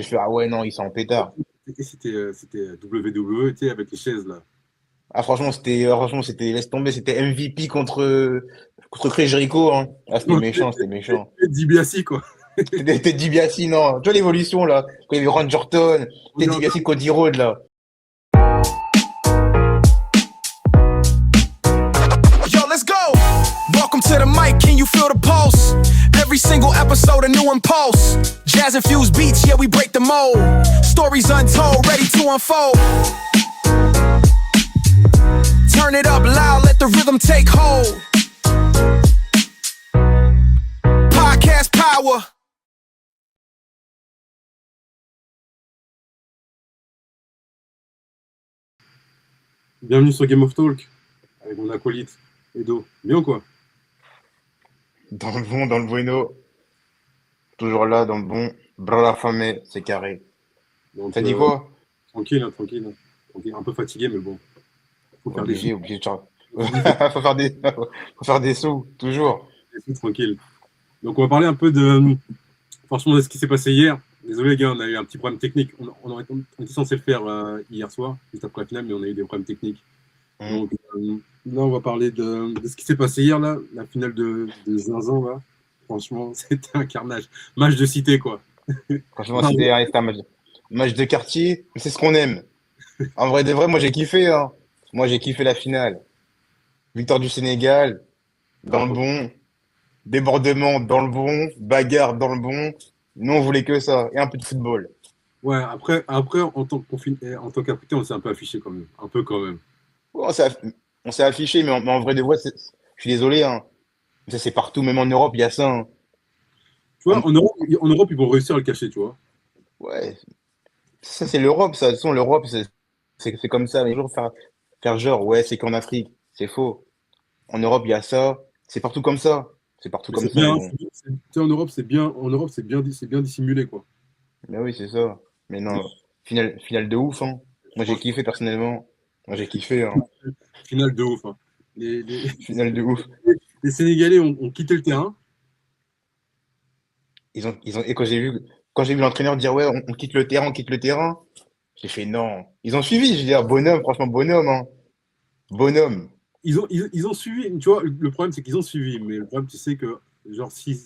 Je fais, ah ouais, non, ils sont en pétard. Et c'était WWE, tu sais, avec les chaises, là. Ah, franchement, c'était, laisse tomber, c'était MVP contre Chris Jericho, hein. Ah, c'était méchant, c'était méchant. DiBiase, quoi. C'était DiBiase, non. Tu vois l'évolution, là. Quand il y avait Randy Orton, c'était Regarde, DiBiase, Cody Rhodes, là. Yo, let's go. Welcome to the mic, can you feel the pulse? Every single episode a new impulse. Jazz infused beats, yeah, we break the mold. Stories untold, ready to unfold. Turn it up loud, let the rhythm take hold. Podcast power. bienvenue sur Game of Talk, avec mon acolyte, Edo. Bien ou quoi? Dans le bon, dans le bueno. Toujours là, dans le bon. Bras la famille, c'est carré. Donc, T'as dit quoi? tranquille, hein, tranquille, hein. Tranquille. Un peu fatigué, mais bon, faut faire des sous. Obligé de faire. Faut faire des sous, toujours. Tranquille. Donc, on va parler un peu de, franchement, de ce qui s'est passé hier. Désolé, les gars, on a eu un petit problème technique. On était censé le faire hier soir, juste après la finale, mais on a eu des problèmes techniques. Donc, là, on va parler de ce qui s'est passé hier, là, la finale de Zinzin, là. Franchement, c'était un carnage. Match de cité, quoi. Franchement, c'était un match de quartier, mais c'est ce qu'on aime. En vrai de vrai, moi j'ai kiffé, hein. Moi j'ai kiffé la finale. Victoire du Sénégal, dans le bon. Débordement dans le bon. Bagarre dans le bon. Nous on voulait que ça. Et un peu de football. Ouais, après en tant qu'Africain, on s'est un peu affiché quand même. Un peu quand même. Ouais, on s'est affiché, mais en vrai de vrai, je suis désolé, hein. Ça c'est partout, même en Europe, il y a ça, hein. Tu vois, en Europe, ils vont réussir à le cacher, tu vois. Ouais, ça c'est l'Europe, ça. De toute façon, l'Europe, c'est comme ça. Mais toujours faire genre, ouais, c'est qu'en Afrique. C'est faux. En Europe, il y a ça. C'est partout comme ça. C'est partout Mais comme c'est ça, mais bien, bon. tu sais, en Europe, c'est bien dissimulé, quoi. Mais oui, c'est ça. Mais non, finale de ouf, hein. Moi, j'ai Franchement, kiffé personnellement. Moi, j'ai kiffé, hein. finale de ouf, hein. Les, les, Finale de ouf. les Sénégalais ont quitté le terrain. Et quand j'ai vu l'entraîneur dire, ouais, on quitte le terrain, on quitte le terrain, j'ai fait non. Ils ont suivi, je veux dire, bonhomme, franchement, bonhomme, hein. Bonhomme. Ils ont suivi, tu vois, le problème, c'est qu'ils ont suivi. Mais le problème, tu sais que, genre, s'ils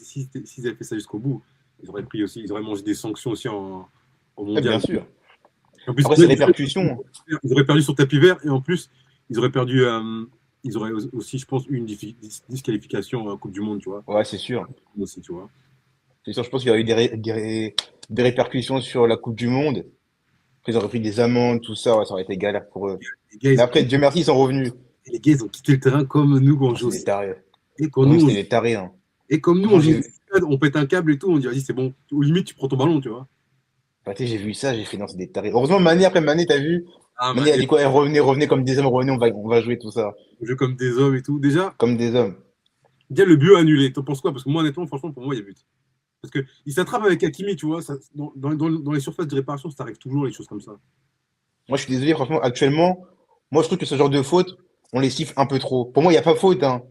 avaient fait ça jusqu'au bout, ils auraient mangé des sanctions aussi en Ouais, bien mondial. sûr. En plus, Après, c'est répercussions. ils auraient perdu sur tapis vert et en plus, ils auraient perdu. Ils auraient aussi, je pense, eu une disqualification à Coupe du Monde, tu vois. Ouais, c'est sûr. Aussi, tu vois. C'est sûr, je pense qu'il y a eu des répercussions sur la Coupe du Monde. Après, ils auraient pris des amendes, tout ça, ouais, ça aurait été galère pour eux. Les gars, Mais après, Dieu merci, ils sont revenus. ils ont quitté le terrain comme nous quand on Oh, joue c'est au des stade. tarés. Et quand Pour nous, nous, c'était des tarés, hein. et comme nous, on Franchement, joue au stade, on pète un câble et tout, on dit, vas-y, c'est bon. Au limite, tu prends ton ballon, tu vois. bah, tu sais, j'ai vu ça, j'ai fait non, c'est des tarés. Heureusement, Mané, après Mané, t'as vu? Ah, Mané a Mané, dit quoi? Eh, revenez comme des hommes, revenez, on va jouer tout ça. on joue comme des hommes et tout. Comme des hommes. Déjà le but annulé. T'en penses quoi? Parce que moi, honnêtement, franchement, pour moi, il y a but. Parce qu'il s'attrape avec Hakimi, tu vois. Dans les surfaces de réparation, ça arrive toujours, les choses comme ça. Moi, je suis désolé, franchement, actuellement, moi, je trouve que ce genre de faute, on les siffle un peu trop. Pour moi, il n'y a pas faute, hein.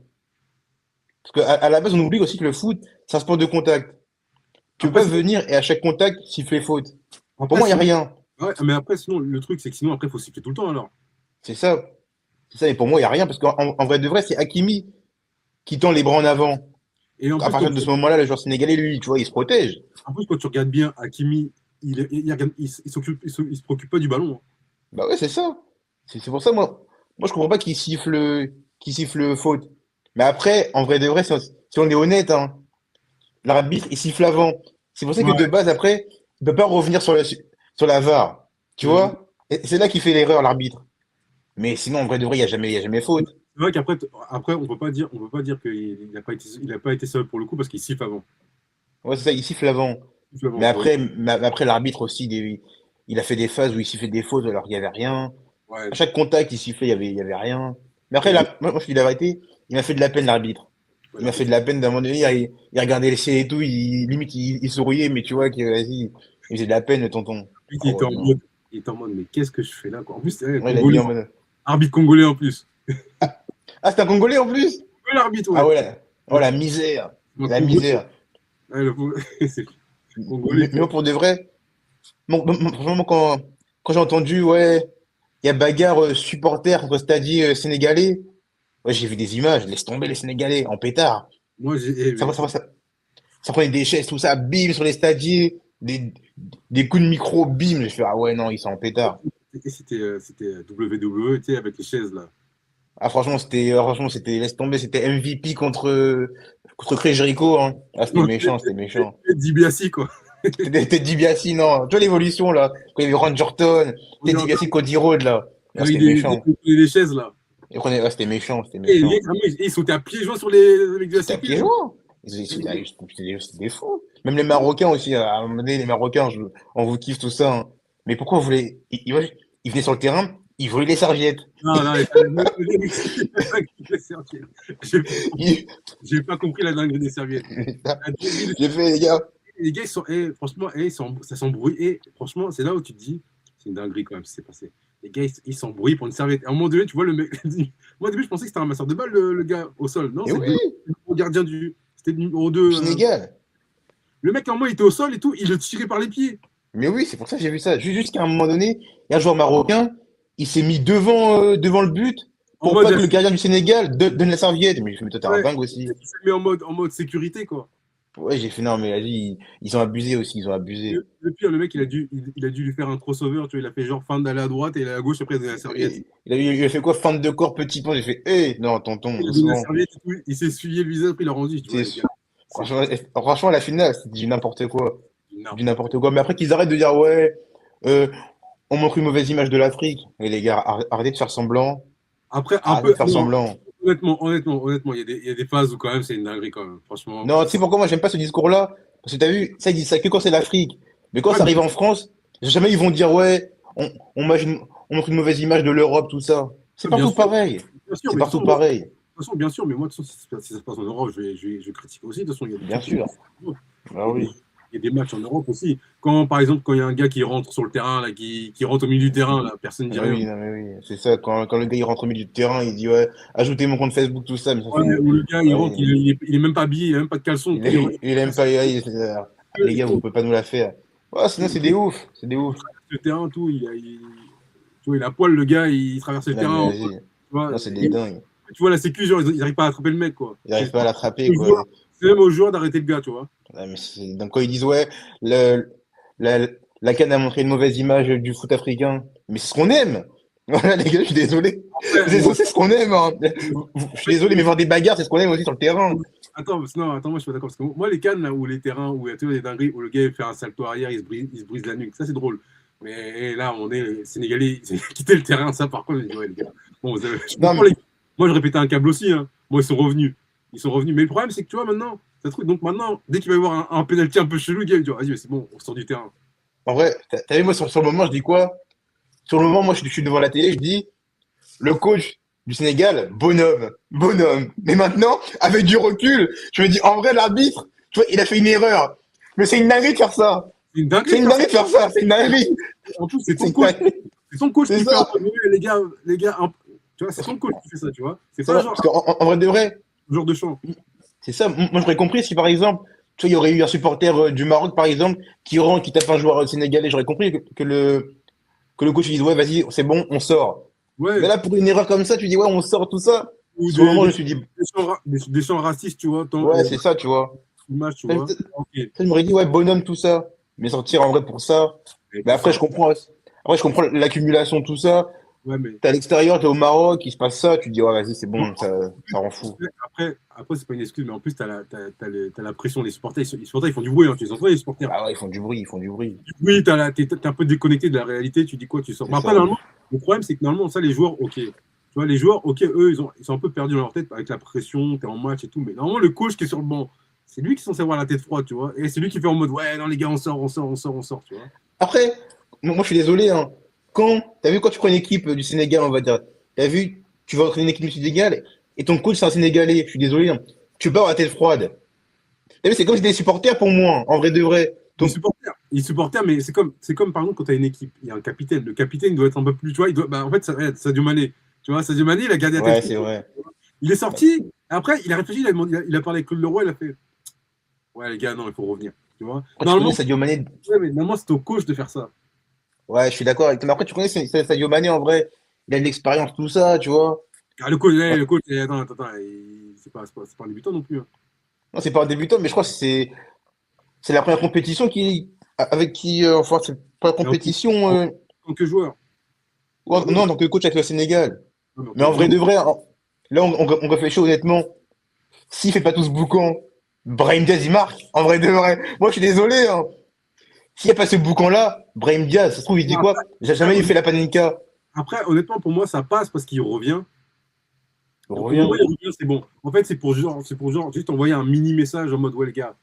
Parce qu'à la base, on oublie aussi que le foot, c'est un sport de contact. Tu peux Après, pas venir et à chaque contact siffler faute. Pour après, moi, il n'y a sinon, rien. ouais, mais après, sinon, le truc, c'est que sinon, après, il faut siffler tout le temps, alors. C'est ça. C'est ça. Et pour moi, il n'y a rien. Parce qu'en vrai de vrai, c'est Hakimi qui tend les bras en avant. Et en À plus, quand partir de tu, ce moment-là, le joueur sénégalais, lui, tu vois, il se protège. en plus, quand tu regardes bien Hakimi, il se préoccupe pas du ballon, hein. Bah ouais, c'est ça. C'est pour ça, moi, je comprends pas qu'il siffle faute. Mais après, en vrai de vrai, si on est honnête, hein, l'arbitre, il siffle avant. C'est pour ça que de Ouais. base, après, il peut pas revenir sur la VAR. Tu Mm. vois? Et c'est là qu'il fait l'erreur, l'arbitre. Mais sinon, en vrai de vrai, il y a jamais faute. C'est vrai qu'après, on peut pas dire qu'il n'a pas été seul pour le coup parce qu'il siffle avant. Ouais, c'est ça, il siffle avant. Il siffle avant, ouais. Mais après l'arbitre aussi, il a fait des phases où il sifflait des fautes alors qu'il y avait rien. Ouais. À chaque contact, il sifflait, il y avait rien. Mais après, Et, moi, je dis la vérité, il m'a fait de la peine, l'arbitre. ouais, Il m'a fait de l'arbitre, la peine d'un moment donné, il regardait le ciel et tout, limite, il souriait, mais tu vois que, vas-y, il faisait de la peine, le tonton. il Oh était en non. mode, il était en mode, mais qu'est-ce que je fais là, quoi. En plus, c'est Ouais, il a mis Congolais, en mode. arbitre congolais en plus. Ah, c'est un Congolais en plus? Ouais, l'arbitre, Ah ouais. ouais, oh Le, la misère. le La Congolais, misère. ouais, c'est Congolais, Mais moi, quoi. pour de vrai, Franchement, quand j'ai entendu, ouais, il y a bagarre supporter contre stadier sénégalais, ouais, j'ai vu des images, laisse tomber les Sénégalais en pétard. Moi, Ça, va- ça, va- ça, ça prenait des chaises, tout ça, bim, sur les stadiers, des coups de micro, bim. J'ai fait, ah ouais, non, ils sont en pétard. c'était WWE, tu sais, avec les chaises, là. Ah, franchement, c'était, laisse tomber, c'était MVP contre Chris Jericho, hein. Ah, c'était Non, méchant, c'était méchant. DiBiase, quoi. C'était DiBiase, non. Tu vois l'évolution, là. Quand il y avait Randy Orton, c'était DiBiase, Cody Rhodes, là. Ah, Avec c'était méchant. les chaises, là. Ah, c'était méchant, c'était Et méchant. ils sautaient à pieds joints avec de la C'était à sécu. pieds joints. C'était des fous. Même les Marocains aussi, à un moment donné, les Marocains, on vous kiffe tout ça, hein. Mais pourquoi vous voulez, ils venaient sur le terrain, ils volaient les serviettes. Non, non, les serviettes. J'ai Ils- j'ai pas compris la dinguerie des serviettes. J'ai fait, les gars. Les gars, ils sont, franchement, ça s'embrouille. Et franchement, c'est là où tu te dis, c'est une dinguerie quand même, ce qui s'est passé. Les gars, ils s'embrouillent pour une serviette. À un moment donné, tu vois, le mec. Moi, au début, je pensais que c'était un masseur de balle, le gars au sol. Non, Mais c'était oui, le gardien du. C'était le numéro du 2. Sénégal. Le mec, à un moment, il était au sol et tout, il le tirait par les pieds. Mais oui, c'est pour ça que j'ai vu ça. Jusqu'à un moment donné, il y a un joueur marocain, il s'est mis devant le but En pour mode. pas que le gardien du Sénégal donne la serviette. Mais je me dis, toi, t'es un Ouais, dingue aussi. il s'est mis en mode sécurité, quoi. Ouais, j'ai fait, non, mais vas-y, ils ont abusé aussi, ils ont abusé. Le pire, le mec, il a dû lui faire un crossover, tu vois, il a fait genre fin d'aller à droite et il est à gauche, après il a la serviette. Il a fait quoi, fin de corps, petit pont? J'ai fait, hé, non, tonton, Il a donné la doucement. serviette et tout, il s'est essuyé le visage, après il a rendu. Je dis, ouais, C'est les sûr. gars, Franchement, la finale, c'est du n'importe quoi. c'est énorme. Du n'importe quoi. Mais après qu'ils arrêtent de dire, ouais, euh, on montre une mauvaise image de l'Afrique. Et les gars, arrêtez de faire semblant. Après, un Arrêtez peu, de faire non, semblant. honnêtement, il y a des phases où quand même c'est une dinguerie quand même. Franchement. Non, tu sais pourquoi moi j'aime pas ce discours-là? Parce que t'as vu, ça ils disent ça que quand c'est l'Afrique. Mais quand Ouais, ça mais arrive en France, jamais ils vont dire ouais, on montre une mauvaise image de l'Europe, tout ça. C'est bien partout sûr, pareil. bien sûr, C'est mais de toute partout façon, pareil. de toute façon, bien sûr, mais moi, de toute façon, si ça se passe en Europe, je vais critiquer aussi. De toute façon, il y a des Bien trucs qui se sûr. passent en Europe. Ah Il y a des, oui. il y a des matchs en Europe aussi. Quand, par exemple, quand il y a un gars qui rentre sur le terrain, là, qui rentre au milieu du terrain, là, personne ne dit Ah rien. oui, non mais oui. C'est ça, quand le gars il rentre au milieu du terrain, il dit ouais, ajoutez mon compte Facebook, tout ça, mais ça Ouais, fait. ou le gars, il rentre, Ouais, il est même pas habillé, il a même pas de caleçon. il aime pas, les gars, vous pouvez pas nous la faire. Ouais, sinon c'est des ouf. C'est des ouf. Le terrain, tout, tu vois, il a poil, le gars, il traverse le Non mais terrain. Tu vas-y. vois, Non, c'est des dingues. tu vois la sécu, genre, ils n'arrivent pas à attraper le mec, quoi. Il n'arrive pas à l'attraper, C'est quoi. même aux joueurs d'arrêter le gars, tu vois. Ouais, mais donc quand ils disent ouais, le, la, la CAN a montré une mauvaise image du foot africain, mais c'est ce qu'on aime. Voilà les gars, je suis désolé. Ouais, moi, C'est ce qu'on aime, hein. Je suis désolé, mais voir des bagarres, c'est ce qu'on aime aussi sur le terrain. attends, moi je suis pas d'accord. Parce que moi, les cannes, là, où les terrains, où il y a toujours des dingueries, où le gars il fait un salto arrière, il se brise la nuque, ça c'est drôle. Mais là, on est les Sénégalais, ils ont quitté le terrain, ça par contre, je dis, ouais, les gars. Bon, je Non, comprends, moi je répétais un câble aussi, hein. Moi, ils sont revenus. Ils sont revenus. Mais le problème, c'est que tu vois, maintenant, c'est un truc. Donc maintenant, dès qu'il va y avoir un pénalty un peu chelou, le gars, il dit, vas-y, c'est bon, on sort du terrain. en vrai, t'as vu, moi sur le moment, je dis quoi? Sur le moment, moi je suis devant la télé, je dis le coach du Sénégal, bonhomme, bonhomme. Mais maintenant, avec du recul, je me dis en vrai, l'arbitre, tu vois, il a fait une erreur. Mais c'est une dinguerie de faire ça. C'est une C'est dinguerie. une dinguerie de faire ça. C'est une dinguerie. En plus, c'est C'est son une coach. dinguerie. C'est son coach C'est qui fait ça. les gars, tu vois, c'est son coach qui fait ça, tu vois. C'est C'est pas vrai, genre parce qu'en vrai de vrai, genre de chant. c'est ça. Moi, j'aurais compris si, par exemple, tu vois, il y aurait eu un supporter du Maroc, par exemple, qui rentre, qui tape un joueur sénégalais. J'aurais compris que le coach il dise, ouais, vas-y, c'est bon, on sort. Ouais. Mais là, pour une erreur comme ça, tu dis, ouais, on sort tout ça. Ou Sur le moment, je me suis dit, des chants racistes, tu vois, ouais, c'est ça, tu vois. image, tu Ça, vois. Ok. je m'aurais dit, ouais, bonhomme, tout ça. Mais sortir en vrai pour ça. Mais après, je comprends. Après, je comprends l'accumulation, tout ça. Ouais, mais T'es à l'extérieur, t'es au Maroc, il se passe ça, tu te dis, ouais, vas-y, c'est bon, ça rend fou. après c'est pas une excuse, mais en plus, t'as la pression des supporters. Les supporters, ils font du bruit, hein, tu les entends, les supporters. Ah ouais, ils font du bruit, ils font du bruit. Oui, t'es un peu déconnecté de la réalité, tu dis quoi, tu sors. Mais C'est après, ça. normalement, le problème, c'est que normalement, ça, les joueurs, ok. Tu vois, les joueurs, ok, eux, ils sont un peu perdus dans leur tête avec la pression, t'es en match et tout. Mais normalement, le coach qui est sur le banc, c'est lui qui est censé avoir la tête froide, tu vois. Et c'est lui qui fait en mode, ouais, non, les gars, on sort, tu vois. Après, moi, je suis désolé, hein. T'as vu, quand tu prends une équipe du Sénégal, on va dire, t'as vu, tu vas entraîner une équipe du Sénégal et ton coach, c'est un Sénégalais, je suis désolé, hein. Tu peux pas avoir la tête froide. T'as vu, c'est comme si des supporters pour moi, en vrai de vrai. Les supporters, mais c'est comme par exemple quand tu as une équipe, il y a un capitaine. Le capitaine doit être un peu plus, tu vois, en fait, Sadio Mané. Tu vois, Sadio Mané, il a gardé la Ouais, tête. c'est vrai. Il est sorti, après, il a réfléchi, il a parlé avec Claude Leroy, il a fait, ouais, les gars, non, il faut revenir. Tu vois. Quand tu Normalement, connais Sadio Mané, ouais, mais normalement, c'est au coach de faire ça. ouais, je suis d'accord avec toi. Mais après, tu connais Sadio Mané en vrai. Il a de l'expérience, tout ça, tu vois. Ah, le coach, Ouais. attends, c'est pas un débutant non plus, hein. Non, c'est pas un débutant, mais je crois que c'est la première compétition avec qui, enfin, c'est pas la Mais compétition, en tant que joueur. non, en tant que coach avec le Sénégal. Non, mais Mais en vrai non, de vrai, hein, là, on réfléchit honnêtement. S'il fait pas tout ce boucan, Brahim Diaz, il marque. En vrai de vrai. Moi, je suis désolé, hein. S'il n'y a pas ce boucan-là, Brahim Diaz, ça se trouve, il dit quoi? Jamais il fait la Panenka. après, honnêtement, pour moi, ça passe parce qu'il revient. Il Donc, au moment où revient. il revient, c'est bon. En fait, c'est pour genre juste envoyer un mini message en mode, ouais, les gars,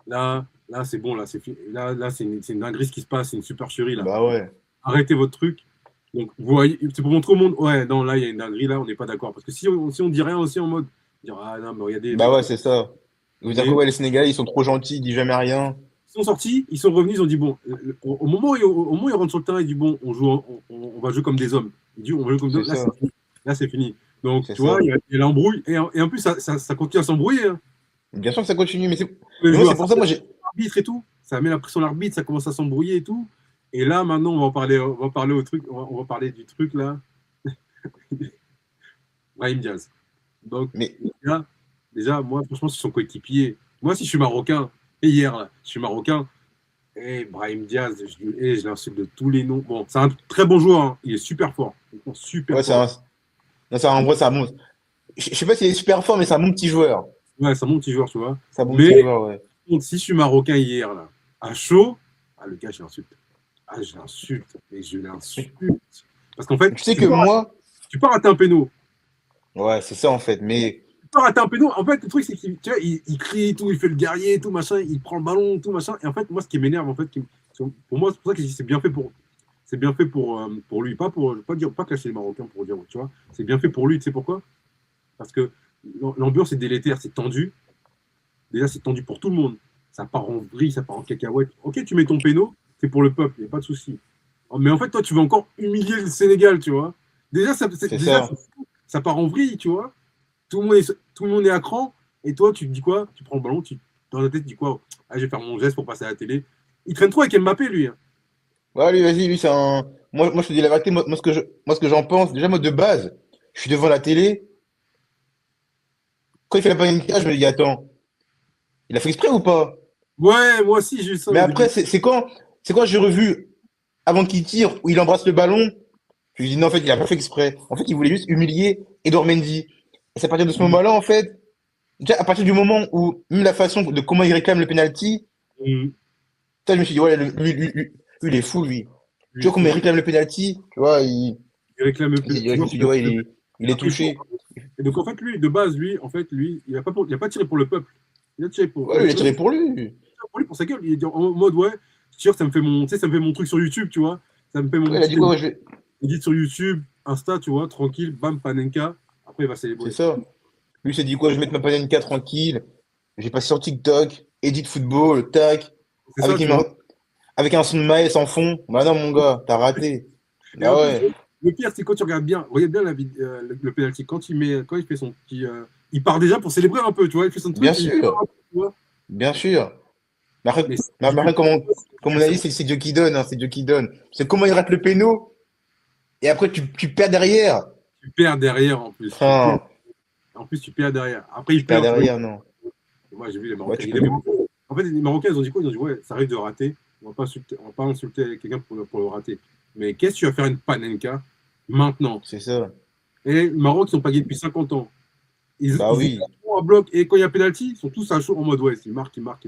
là, c'est bon, là, là, c'est une dinguerie ce qui se passe, c'est une supercherie, là. Bah ouais. Arrêtez votre truc. Donc, vous voyez, c'est pour montrer au monde, ouais, non, là, il y a une dinguerie, là, on n'est pas d'accord. Parce que si on dit rien aussi en mode, dire, ah non, mais regardez, Bah l'autre. ouais, c'est ça. Vous dire que Mais ouais, les Sénégalais, ils sont trop gentils, ils disent jamais rien. ils sont sortis, ils sont revenus, ils ont dit, bon, au moment où ils rentrent sur le terrain, ils disent, bon, on va jouer comme des hommes. Ils disent, on va jouer comme des C'est hommes. Là, ça. c'est fini. Là, c'est fini. Donc, C'est tu vois, ça. il y a l'embrouille. Et en plus, ça continue à s'embrouiller, hein. Bien sûr que ça continue, Les mais moi, c'est joueurs, pour ça, moi, j'ai. l'arbitre et tout, ça met la pression à l'arbitre, ça commence à s'embrouiller et tout. Et là, maintenant, on va parler au truc, on va parler du truc là, Brahim Diaz. Donc, Mais, déjà, moi, franchement, c'est son coéquipier. Moi, si je suis marocain, et hier, là, je suis marocain, et Brahim Diaz, je l'insulte de tous les noms. Bon, c'est un très bon joueur, hein. Il est super fort. Super ouais, fort. non, en vrai, c'est un bon. Je sais pas s'il est super fort, mais c'est un bon petit joueur. Ouais, c'est un bon petit joueur, tu vois. C'est un bon petit Mais, joueur, ouais. si je suis marocain hier, là, à chaud, le gars, je l'insulte. Je l'insulte. Et je l'insulte. Parce qu'en fait, Tu sais que moi, tu peux rater un péno. ouais, c'est ça en fait. Mais Tu peux rater un péno. En fait, le truc, c'est qu'il tu vois, il crie et tout, il fait le guerrier et tout, machin, il prend le ballon, tout, machin. Et en fait, moi, ce qui m'énerve, en fait, pour moi, c'est pour ça que c'est bien fait pour lui. Je veux pas dire, pas clasher les Marocains pour dire, tu vois. C'est bien fait pour lui, tu sais pourquoi? Parce que l'ambiance est délétère, c'est tendu. Déjà, c'est tendu pour tout le monde. Ça part en vrille, ça part en cacahuète. Ok, tu mets ton péno, c'est pour le peuple, il n'y a pas de souci. Mais en fait, toi, tu veux encore humilier le Sénégal, tu vois. Déjà, c'est ça. ça part en vrille, tu vois. Tout le monde est à cran. Et toi, tu te dis quoi? Tu prends le ballon, dans la tête, tu dis quoi? Ah, je vais faire mon geste pour passer à la télé. Il traîne trop avec Mbappé, lui, hein. Ouais, lui, vas-y, lui, c'est un. Moi, je te dis la vérité. Moi, ce que j'en pense, déjà, moi, de base, je suis devant la télé. Quand il fait la Panenka, je me dis, attends, il a fait exprès ou pas? Ouais, moi aussi, j'ai eu ça Mais au début. après, c'est quand j'ai revu, avant qu'il tire, où il embrasse le ballon, je me dis, non, en fait, il a pas fait exprès. En fait, il voulait juste humilier Edouard Mendy. Et c'est à partir de ce moment-là, en fait, déjà, à partir du moment où, même la façon de comment il réclame le penalty, Mmh. ça, je me suis dit, ouais, lui, il est fou, lui. Tu vois comment il réclame le penalty, tu vois, Il réclame je plus. Tu me vois, suis dit, ouais, il est après, touché. et donc, en fait, lui, de base, en fait, lui, il a pas tiré pour le peuple. Il a tiré pour. Ouais, il a tiré pour lui. Pour lui, pour sa gueule. Il est en mode, ouais, je tire, ça me fait mon, tu sais, ça me fait mon truc sur YouTube, tu vois. Ça me fait mon Ouais, il a petit dit, ouais, je vais. edit sur YouTube, Insta, tu vois, tranquille, bam, Panenka. Après, il va C'est célébrer. ça. Lui, il s'est dit, quoi, je vais mettre ma Panenka tranquille. J'ai passé sur TikTok, edit football, tac, C'est ça, avec, tu vois. avec un son de Maës en fond. Bah non, mon gars, t'as raté. Et en Bah plus, ouais, le pire, c'est quand tu regarde bien le penalty, quand il fait son petit. Il part déjà pour célébrer un peu, tu vois. Il fait son truc, bien et il part sûr, un peu, tu vois. bien sûr. Mais après, Mais mais après, comme on a dit, c'est Dieu qui donne, hein, c'est Dieu qui donne. C'est comment il rate le péno, et après, tu perds derrière. tu perds derrière en plus. Enfin, En plus, tu perds derrière. Après, tu il perds perd, tu vois. derrière, non. Moi, j'ai vu les Ouais, Marocains. tu Et peux. les Marocains, en fait, les Marocains, ils ont dit quoi? Ils ont dit, ouais, ça risque de rater. On va pas insulter quelqu'un pour le rater. Mais qu'est-ce que tu vas faire une Panenka maintenant? C'est ça. Et le Maroc, ils sont pas gagnés depuis 50 ans. Bah Ils oui, étaient à bloc. Et quand il y a penalty, ils sont tous à chaud en mode, ouais, il marque, tu vois.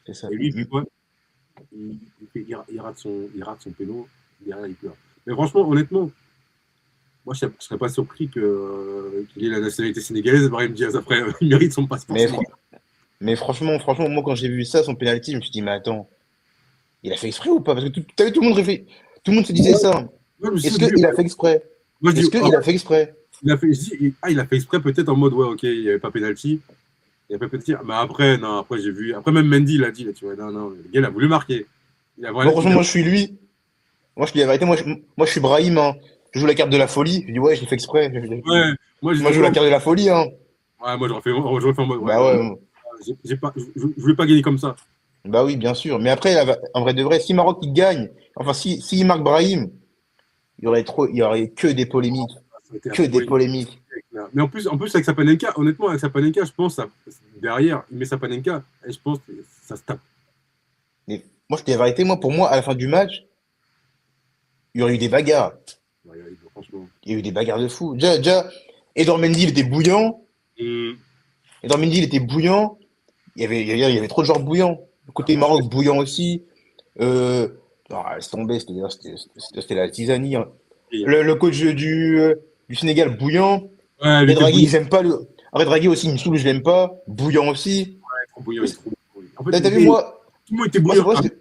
c'est ça. Et lui, il fait quoi? Il rate son péno. Derrière, il pleure. Mais franchement, honnêtement, moi, je ne serais pas surpris qu'il ait la nationalité sénégalaise. Brahim Diaz, après, il mérite son passeport Mais, sénégalais. mais franchement, moi, quand j'ai vu ça, son penalty, je me suis dit, mais attends, il a fait exprès ou pas? Parce que t'as vu, tout le monde se disait ça. Moi, je me suis Est-ce dit, qu'il a fait exprès? moi, je Est-ce dis, oh, qu'il a fait exprès? il a fait exprès peut-être en mode, ouais, ok, il n'y avait pas penalty. Il n'y avait pas penalty. Mais après, non, après, j'ai vu. Après, même Mendy l'a dit, là, tu vois, non, le gars, il a voulu marquer. Il a Moi, vraiment. franchement, moi, je suis lui. Moi, je te dis la vérité, moi, je suis Brahim, hein. Je joue la carte de la folie. Je dis, ouais, j'ai fait exprès. Ouais, moi, j'ai Moi, dit je joue quoi? la carte de la folie, hein. Ouais, moi, j'aurais fait en mode, ouais, Bah non, ouais, j'ai pas, je voulais pas gagner comme ça. Bah oui, bien sûr. Mais après, en vrai de vrai, si Maroc il gagne, enfin, si il marque Brahim, il y aurait que des polémiques. Ça a été Que des affolé. polémiques. Mais en plus avec Sapanenka, honnêtement, avec Sapanenka, je pense, derrière, il met Sapanenka, et je pense que ça se tape. Mais moi, je te dis la vérité, moi, pour moi, à la fin du match, il y aurait eu des bagarres. Ouais, franchement. Il y a eu des bagarres de fou. Déjà, Edouard Mendy, il était bouillant. Hum, Edouard Mendy, il était bouillant. Il y avait trop de joueurs bouillants. Le ah, côté franchement, Maroc, bouillant aussi. Euh, laisse tomber, c'était la tisanie, hein. il- Le coach du Sénégal, bouillant. ouais, il était Redragui, bouillant. j'aime pas le. Redragui aussi, il me saoule, je l'aime pas. Bouillant aussi. Il est trop bouillant, il est trop bouillant. En fait, T'as vu, tout le monde était moi, c'est bouillant. vrai Ah, que tout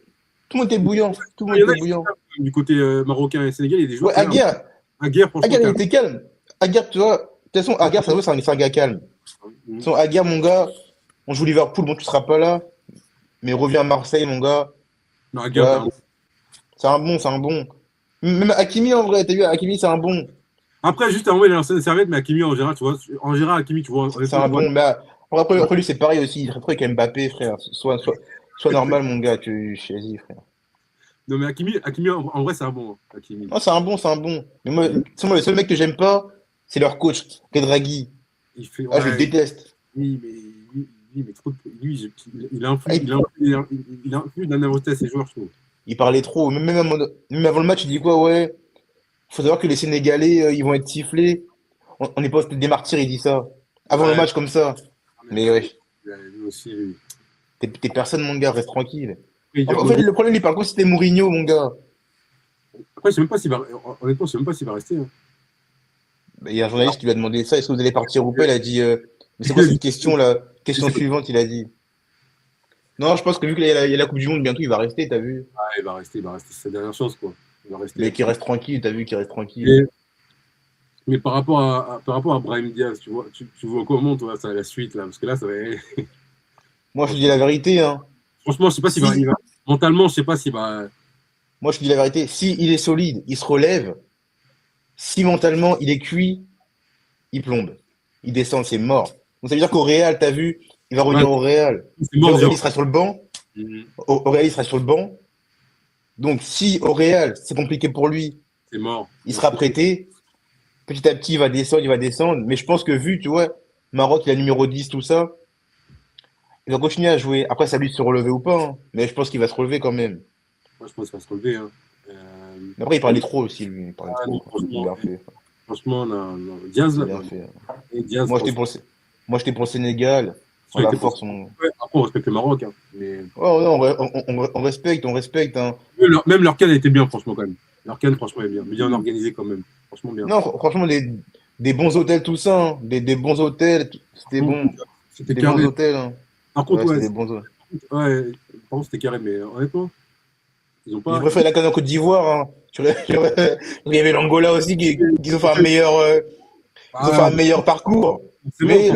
le monde était bouillant. Tout le il monde y en a, était bouillant. du côté marocain et sénégalais, il y a des joueurs Ouais, calmes. Aguerre, franchement, Aguerre, il calme. était calme. Aguerre, tu vois. De toute façon, Aguerre, ça se voit, c'est un gars calme. De toute Hum. façon, Aguerre, mon gars, on joue Liverpool, bon, tu seras pas là. Mais reviens à Marseille, mon gars. Non, Tu Aguerre, vois, c'est un bon, c'est un bon. Même Hakimi, en vrai, t'as vu, Hakimi, c'est un bon. après, juste avant, il a lancé une serviette, mais Hakimi, en général, tu vois, en général, Hakimi, tu vois, C'est honnêtement, un tu vois, bon. Mais après, lui, c'est pareil aussi. Il est trop avec Mbappé, frère. Sois normal, mon gars. Vas-y, frère. non, mais Hakimi en vrai, c'est un bon, hein, Hakimi. Non, c'est un bon, c'est un bon. Mais moi, c'est moi, le seul mec que j'aime pas, c'est leur coach, Redragui. Il fait, Ah, je le ouais, déteste. oui, mais trop lui, il Ah, influe, il influe d'un nervosité à ses joueurs, je trouve. il parlait trop. Même avant le match, il dit quoi? Ouais. Faut savoir que les Sénégalais, ils vont être sifflés. On n'est pas des martyrs, il dit ça. Avant le Ouais, match, comme ça. Mais ouais, lui aussi, lui. t'es personne, mon gars, reste tranquille. Après, En fait, le problème, il parle quoi? C'était Mourinho, mon gars. après, je sais même pas s'il va, honnêtement, je sais même pas s'il va rester, hein. Il y a un journaliste qui lui a demandé ça. Est-ce que vous allez partir ou pas? Il a dit, mais c'est Il quoi a cette dit, question-là? Question suivante, il a dit. Non, je pense que vu qu'il y a la Coupe du Monde bientôt, il va rester, t'as vu? ah, il va rester, c'est sa dernière chance, quoi. Il va rester. Mais qu'il reste tranquille, t'as vu qu'il reste tranquille. Et- mais par rapport à Brahim Diaz, tu vois comment, toi, ça, la suite, là, parce que là, ça va, Moi, je te dis la vérité, hein. franchement, je sais pas s'il va, Si, mentalement, je sais pas s'il va, moi, je te dis la vérité. Si il est solide, il se relève. Si mentalement, il est cuit, il plombe. Il descend, c'est mort. Donc, ça veut dire qu'au Real, t'as vu, il va ouais, revenir au Real. c'est Et mort, au Real, genre. il sera sur le banc. Mhm. Au Real, il sera sur le banc. Donc, si au Real, c'est compliqué pour lui, C'est mort. il sera prêté. Petit à petit, il va descendre, il va descendre. Mais je pense que vu, tu vois, Maroc, il a numéro 10, tout ça, il va continuer à jouer. Après, ça lui de se relever ou pas, hein. Mais je pense qu'il va se relever quand même. Moi, je pense qu'il va se relever, hein. Mais après, il parlait trop aussi, lui. Il parlait Ah, non, trop. Il a bien fait. franchement, non. Diaz, Il a là, bien fait. et Diaz, Moi, franchement, j'étais pour le Sénégal. Sur il la était pour force, ouais, après, on respecte le Maroc, hein. Mais Oh, non, on respecte, on respecte, hein. même leur can a été bien, franchement, quand même. Leur can, franchement, est bien. Bien organisé, quand même. Franchement, bien. Non, franchement, des bons hôtels, tout ça, hein. Des bons hôtels, c'était bon. C'était Des bons carré. hôtels, hein. Par contre, Ouais, ouais, c'était des bons hôtels. ouais, par contre, c'était carré, mais honnêtement, ils ont J'ai pas. préféré la canne en Côte d'Ivoire, hein. Il y avait l'Angola aussi qui ont fait un meilleur, ils ont fait Ah, un meilleur parcours. forcément, Mais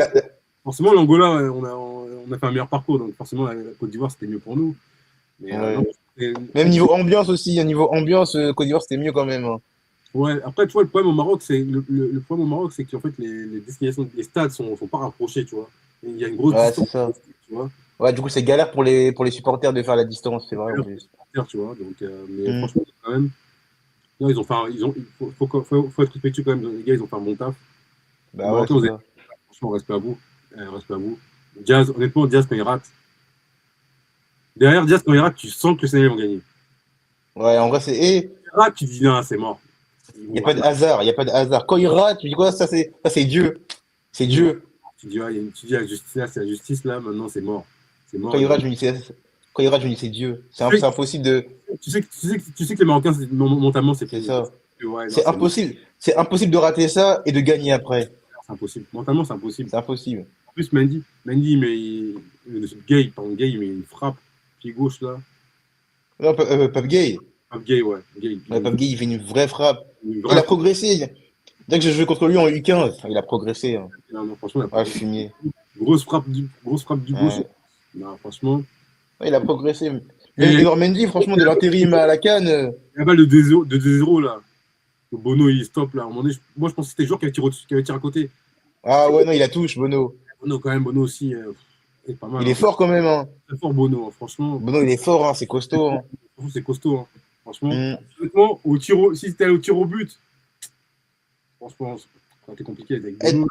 forcément, l'Angola, ouais, on a fait un meilleur parcours, donc forcément, la Côte d'Ivoire, c'était mieux pour nous. Mais non, ouais. Même niveau ambiance aussi, niveau ambiance, Côte d'Ivoire, c'était mieux quand même, hein. ouais, après, tu vois, le problème au Maroc, c'est le problème au Maroc, c'est qu'en fait, les destinations, les stades sont pas rapprochés, tu vois. Et il y a une grosse Ouais, c'est distance, ça. tu vois. Ouais, du coup, c'est galère pour les supporters de faire la distance, c'est vrai en plus. Tu vois. Donc, mais Mm. franchement, quand même, non, faut être respectueux quand même. Les gars, ils ont fait un bon taf. Les Bah ouais, Marocains, c'est vous avez, ça. franchement, respect à vous. Respect à vous. Diaz, honnêtement, Diaz, quand il rate, derrière Diaz, quand il rate, tu sens que le Sénégal vont gagner. Ouais, en vrai, Il rate, tu te dis, non, c'est mort. il n'y a pas de hasard, il n'y a pas de hasard. Quand il rate, tu dis quoi? Ça, c'est Dieu. C'est Dieu. Tu dis, ah, tu dis, la justice, là, c'est la justice, là, maintenant, c'est mort. C'est mort. Quand il rate, je me dis, quand il rate, je me dis, c'est Dieu. C'est impossible de. Tu sais que les Marocains, mentalement, c'est C'est fini. ça. Ouais, non, C'est impossible. C'est impossible de rater ça et de gagner après. c'est impossible. Mentalement, c'est impossible. C'est impossible. En plus, Mendy, Gay, pardon, Gay, mais il frappe, pied gauche, là. Non, Pape Gay. Frappe Gay, ouais. Gay. Ouais, Pape Gay, il fait une vraie frappe. Une Il vraie a progressé. Dès que j'ai joué contre lui en U15, il a progressé, hein. Non, non, franchement, Ah, fumier. grosse frappe du gauche. Ouais. Non, franchement. Ouais, il a progressé. Même Et Edouard Mendy, franchement, de l'intérim à la CAN. la balle de 2-0, là. Le Bono, il stoppe, là. À un moment donné, moi, je pense que c'était le joueur qui avait tiré à côté. Ah ouais, non, il a touche, Bono. Bono, quand même, Bono aussi. C'est pas mal. Il est fort quand même, hein. Très fort, Bono. Hein. Franchement, Bono, il est fort, hein, c'est costaud, hein. c'est costaud. Hein. Franchement, Mm. honnêtement, si c'était allé au tir au but, franchement, ça aurait été compliqué avec Bono.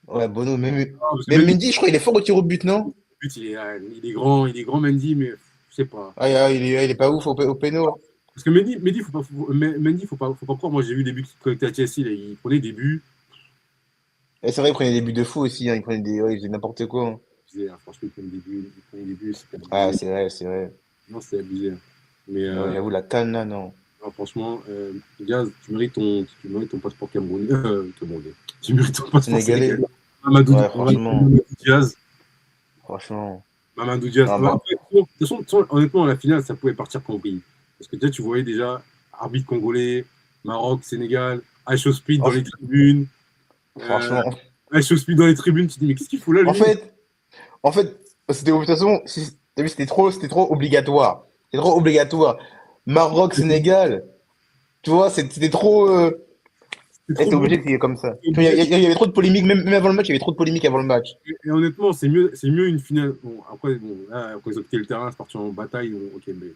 Ouais, Bono, même, Parce que même Mendy, Mendy, je crois, il est fort au tir au but, non? il est grand Mendy, mais je sais pas. Il est pas ouf au péno. Parce que Mendy, faut pas croire. Moi, j'ai vu des buts quand il était à Chelsea, là, il prenait des buts. Et c'est vrai, il prenait des buts de fou aussi, hein. Ouais, il faisait n'importe quoi, hein. Franchement, il prenait des buts, c'était Ah, abusé. c'est vrai. Non, c'était abusé. Hein. Mais Ouais, j'avoue, la canne, là, non. non, franchement, Diaz, tu mérites ton passeport camerounais. Camerounais. Tu mérites ton passeport Sénégalais. sénégalais. Mamadou, Ouais, franchement. Mamadou Diaz. Franchement. Mamadou Diaz. Ah, Bah, après, de toute façon, honnêtement, à la finale, ça pouvait partir Cambry. Parce que déjà, tu voyais déjà arbitre congolais, Maroc, Sénégal, Aïcho Speed dans les tribunes. franchement. Aïcho Speed dans les tribunes, tu te dis, mais qu'est-ce qu'il fout là, lui? En fait, c'était, de toute façon, t'as vu, c'était trop obligatoire. C'était trop obligatoire. Maroc, Sénégal, tu vois, c'était trop, C'est trop t'es beau. obligé de crier comme ça. Tu vois, il y avait trop de polémiques, même avant le match, il y avait trop de polémiques avant le match. Et honnêtement, c'est mieux une finale. Bon, après, bon, là, quand ils ont quitté le terrain, c'est parti en bataille. Bon, ok, mais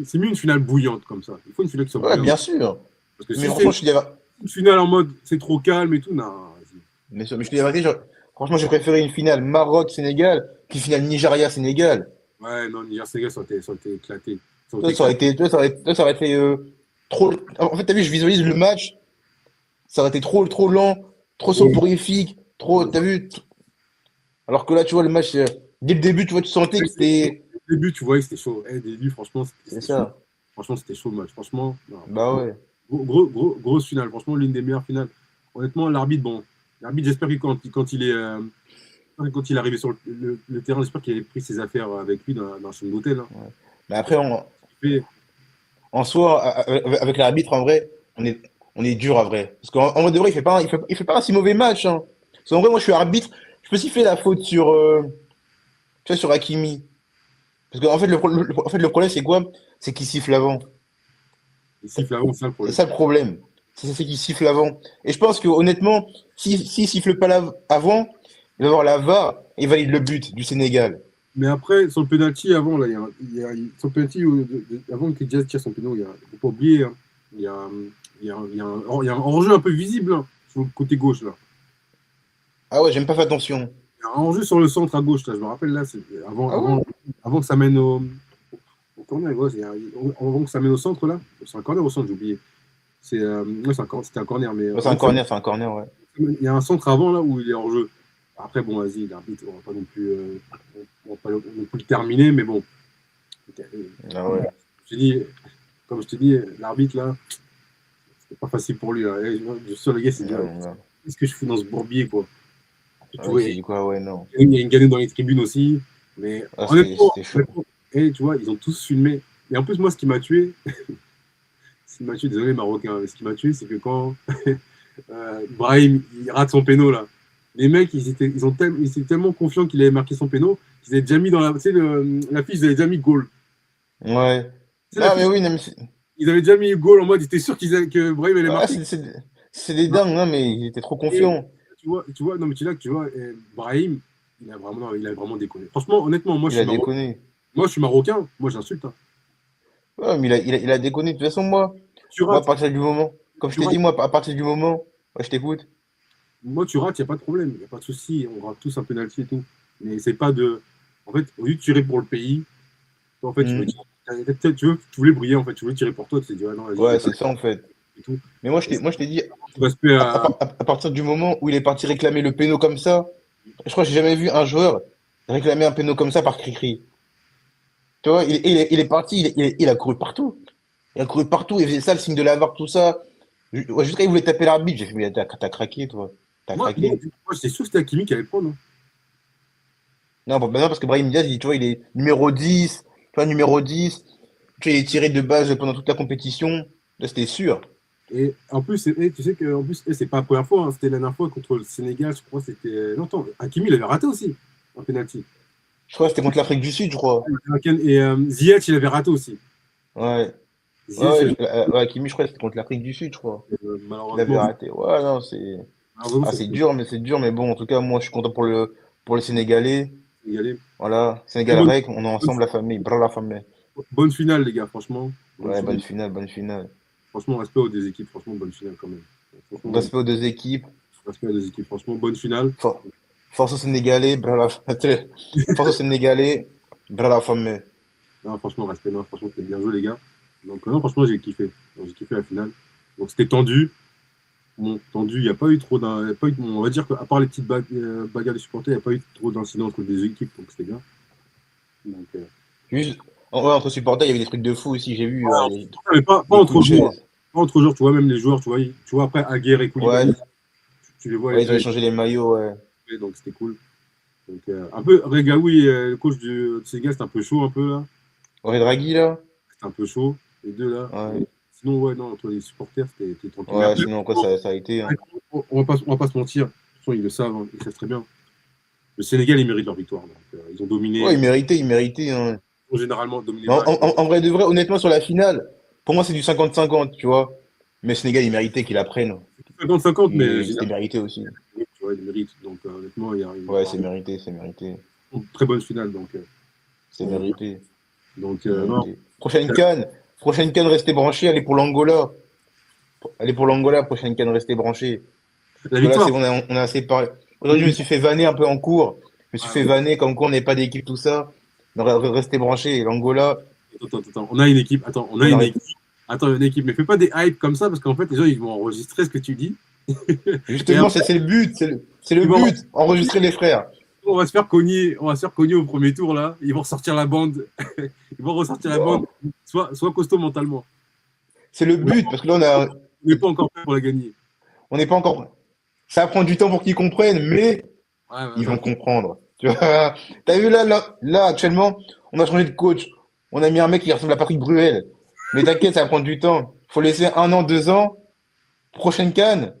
c'est mieux une finale bouillante comme ça. Il faut une finale qui soit Ouais, bouillante. bien sûr. Parce que Mais si franchement, c'est je suis d'accord. une finale en mode c'est trop calme et tout, non, vas-y. Mais je te dis la vérité, franchement, j'ai préféré une finale Maroc-Sénégal qu'une finale Nigeria-Sénégal. Ouais, non, Niger-Sénégal, ça aurait été éclaté. Ça aurait Toi, été ça aurait éclaté. été, toi, ça aurait été trop. En fait, t'as vu, je visualise le match, ça aurait été trop lent, trop soporifique, trop. T'as vu? Alors que là, tu vois, le match, dès le début, tu vois, tu sentais que c'était. Au début, tu voyais que c'était chaud. Au début, franchement, C'est c'était chaud. ça. Franchement, c'était chaud le match. Franchement, non, Bah ouais. grosse finale. Franchement, l'une des meilleures finales. Honnêtement, l'arbitre, bon, l'arbitre, j'espère que quand il est arrivé sur le terrain, j'espère qu'il avait pris ses affaires avec lui dans la chambre d'hôtel. Hein. Mais après, Et, en soi, avec l'arbitre, en vrai, on est dur, à vrai. Parce qu'en vrai, de vrai, il fait pas un si mauvais match, hein. Parce qu'en vrai, moi, je suis arbitre, je peux siffler la faute sur, tu vois, sur Hakimi. Parce qu'en fait, en fait, le problème, c'est quoi? C'est qu'il siffle avant. il siffle avant, c'est ça le C'est problème. ça le problème. C'est qu'il siffle avant. Et je pense que honnêtement, s'il siffle pas avant, il va avoir la VAR et il valide le but du Sénégal. Mais après, sur le penalty, avant, là, sur le penalty, avant que Diaz tire son péno, il ne faut pas oublier, hein, il y a, il y a un enjeu un peu visible hein, sur le côté gauche. Là. Ah ouais, j'aime pas fait attention. Il y a un enjeu sur le centre à gauche. Là, je me rappelle, là, c'est Ah ouais? avant que ça mène au corner. Ouais, avant que ça mène au centre, là. C'est un corner au centre, j'ai oublié. Ouais, c'était un corner. Mais Ouais, c'est un corner, ouais. il y a un centre avant, là, où il est en jeu. Après, bon, vas-y, l'arbitre, on va pas non plus, on va pas non plus le terminer, mais bon. Ah ouais. Comme je te dis, l'arbitre, là, c'était pas facile pour lui. Là. Je suis sûr, le gars, c'est dit, Ouais, ouais. qu'est-ce que je fous dans ce bourbier, quoi. Et tu Ah ouais, vois, c'est du quoi, ouais, non. il y a une galette dans les tribunes aussi. Mais Ah, c'était chaud. honnêtement, et tu vois, ils ont tous filmé. Et en plus, moi, ce qui m'a tué, désolé, Marocain, mais ce qui m'a tué, c'est que quand Brahim, il rate son péno, là, les mecs, ils étaient tellement confiants qu'il avait marqué son péno, qu'ils avaient déjà mis dans la, tu sais, la fiche, ils avaient déjà mis goal. Ouais. Tu sais, la Non, mais fiche, oui, non, mais ils avaient déjà mis goal en mode, ils étaient sûrs que Brahim allait ah, marquer. c'est des dingues, hein, mais ils étaient trop Et confiants. non, mais tu vois, Brahim, il a vraiment déconné. Franchement, honnêtement, moi, je Il suis a marocain. déconné. Moi, je suis marocain. Moi, j'insulte. Hein. Ouais, mais il a déconné. De toute façon, Tu moi, à rates, partir du moment, comme je tu t'ai dit, rates. moi, à partir du moment, ouais, je t'écoute. Moi, tu rates, il n'y a pas de problème. Il n'y a pas de souci. On rate tous un penalty et tout. Mais c'est pas de. En fait, au lieu de tirer pour le pays, toi, en fait, Mhm. tu voulais briller, en fait. Tu voulais tirer pour toi. Tu t'es dit, ah non, vas-y, je Ouais, vais pas c'est ça, en fait. et tout. Mais moi, je t'ai dit, Tout respect à. à partir du moment où il est parti réclamer le péno comme ça, je crois que j'ai jamais vu un joueur réclamer un péno comme ça par cri-cri. Tu vois, il est parti, il a couru partout. Il a couru partout, il faisait ça, le signe de la VAR, tout ça. Ouais, jusqu'à il voulait taper l'arbitre. J'ai fait, mais t'as craqué, toi. T'as Moi, craqué. j'étais sûr que c'était Hakimi qui allait prendre. Hein. Non, bah non, parce que Brahim Diaz, tu vois, il est numéro 10. Tu vois, numéro 10. Tu vois, il est tiré de base pendant toute la compétition. Là, c'était sûr. Et en plus, tu sais que en plus, c'est pas la première fois. Hein. C'était la dernière fois contre le Sénégal. Je crois que c'était longtemps. Hakimi, il avait raté aussi un penalty. Je crois que c'était contre l'Afrique du Sud, je crois. Et Ziyech, il avait raté aussi. Ouais. Ziyech, Ouais, Kimi, je crois que c'était contre l'Afrique du Sud, je crois. Il avait malheureusement, raté. Ouais, non, c'est. Ah, ça c'est dur, mais bon, en tout cas, moi, je suis content pour Pour les Sénégalais, Sénégalais. voilà. Très Sénégal bonne, rec, on est ensemble, la famille. Bra la famille. bonne finale, les gars, franchement. Bonne Ouais, bonne finale. finale, bonne finale. Franchement, respect aux deux équipes, franchement, bonne finale quand même. Franchement, Respect aux deux équipes. respect aux deux équipes, franchement, bonne finale. For- Force aux Sénégalais, bra la Force aux Sénégalais, bra la famille. Non, franchement, respect, non, franchement, c'était bien joué, les gars. Donc, non, franchement, j'ai kiffé. Donc, j'ai kiffé la finale. Donc, c'était tendu. Bon, tendu, il n'y a pas eu trop d'un. Il y a pas eu, on va dire qu'à part les petites bagarres des supporters, il n'y a pas eu trop d'incidents entre les deux équipes, donc c'était bien. Donc, Juste, ouais, entre supporters, il y avait des trucs de fou aussi. J'ai vu mais pas des entre coups de joueurs. chaise. Pas entre joueurs, tu vois, même les joueurs, tu vois après Aguerre et Ouais, Koulibaly, tu les vois, ouais, ils ont échangé les maillots, ouais. donc c'était cool. Donc, un peu, Regaoui, le coach de Sénégal, c'était un peu chaud, un peu là. Auré Draghi, là? C'était un peu chaud, les deux là. Ouais. Sinon, ouais, non, entre les supporters, c'était tranquille. Mais Ouais, après, sinon, quoi, ça a été, hein. on va pas se mentir. De toute façon, ils le savent, hein, ils savent très bien. Le Sénégal, ils méritent leur victoire. Donc, ils ont dominé, Ouais, il méritait, hein. ils ont généralement dominé Mais le match. en vrai de vrai, honnêtement, sur la finale, pour moi, c'est du 50-50, tu vois. Mais Sénégal, il méritait qu'il la prenne. 50-50, mais C'était généralement, mérité aussi. tu vois, ils méritent. Donc, honnêtement, il y a Ouais, c'est mérité, c'est mérité. une très bonne finale. Donc, C'est mérité. donc C'est non. mérité. Prochaine canne, restez branchés, allez pour l'Angola. Allez pour l'Angola, prochaine canne, restez branchés. La Parce que là, victoire. c'est bon, on a assez parlé. Aujourd'hui, je me suis fait vanner un peu en cours. Je me suis Ah, fait vanner comme quoi on n'est pas d'équipe, tout ça. Donc, restez branchés. L'Angola, attends. On a une équipe. Attends, on a on une arrête. équipe. Attends, une équipe. Mais fais pas des hype comme ça parce qu'en fait, les gens, ils vont enregistrer ce que tu dis. Et Justement, après, c'est le but. C'est le ils vont, but. Enregistrer les frères. on va se faire cogner. On va se faire cogner au premier tour là. Ils vont ressortir la bande. Ils vont ressortir la bande. Sois costaud mentalement. C'est le but. Parce que là, On n'est pas encore prêt pour la gagner. on n'est pas encore. Ça prend du temps pour qu'ils comprennent, mais Ouais, ils vont comprendre. Tu vois, t'as vu là, actuellement, on a changé de coach. On a mis un mec qui ressemble à Patrick Bruel. Mais t'inquiète, ça va prendre du temps. Faut laisser 1 an, 2 ans. Prochaine canne,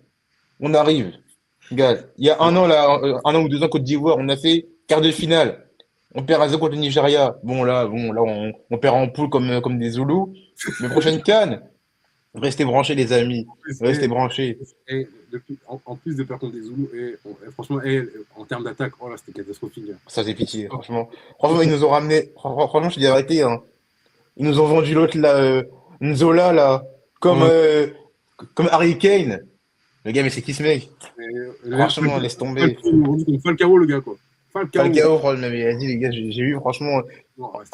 on arrive. Regarde, il y a 1 an, là, 1 an ou 2 ans, Côte d'Ivoire, on a fait quart de finale. On perd à 0 contre le Nigeria. Bon, là, on perd en poule comme des Zoulous. Mais prochaine canne, restez branchés, les amis. Restez branchés. En plus de perdre contre des Zoulous, franchement, en termes d'attaque, oh là, c'était catastrophique. Hein. Ça fait pitié, franchement. Franchement, ils nous ont ramené. Franchement, je te dis la vérité, hein. Ils nous ont vendu l'autre, là, Nzola, là, comme, Ouais. euh, comme Harry Kane. Le gars, mais c'est qui ce mec? Franchement, laisse tomber. Falcao, le gars, quoi. Falcao. Falcao, franchement, mais vas-y, les gars, j'ai vu, franchement. Non, ouais,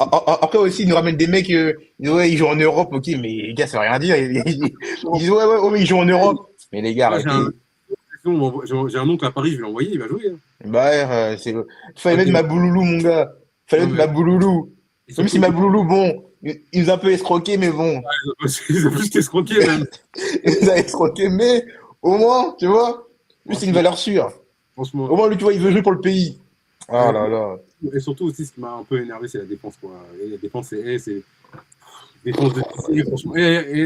Après aussi, ils nous ramènent des mecs, ils disent, ouais, ils jouent en Europe, ok, mais les gars, ça veut rien dire. Ils disent, ouais, ils jouent en Europe. Mais les gars, moi, arrêtez. j'ai un oncle à Paris, je vais l'envoyer, il va jouer. Hein. Bah, ouais, fallait Ok. mettre ma bouloulou, mon gars. Fallait Non, mettre mais, ma bouloulou. et Même surtout, si ma bouloulou, bon, il nous a un peu escroqué, mais bon. ils ont plus qu'escroqué, même. Il nous a escroqué, mais au moins, tu vois, lui, c'est une Franchement, valeur sûre. franchement. Au moins, lui, tu vois, il veut jouer pour le pays. Ah Ouais. là là. Et surtout aussi, ce qui m'a un peu énervé, c'est la défense, quoi. Et la défense, c'est défense de franchement,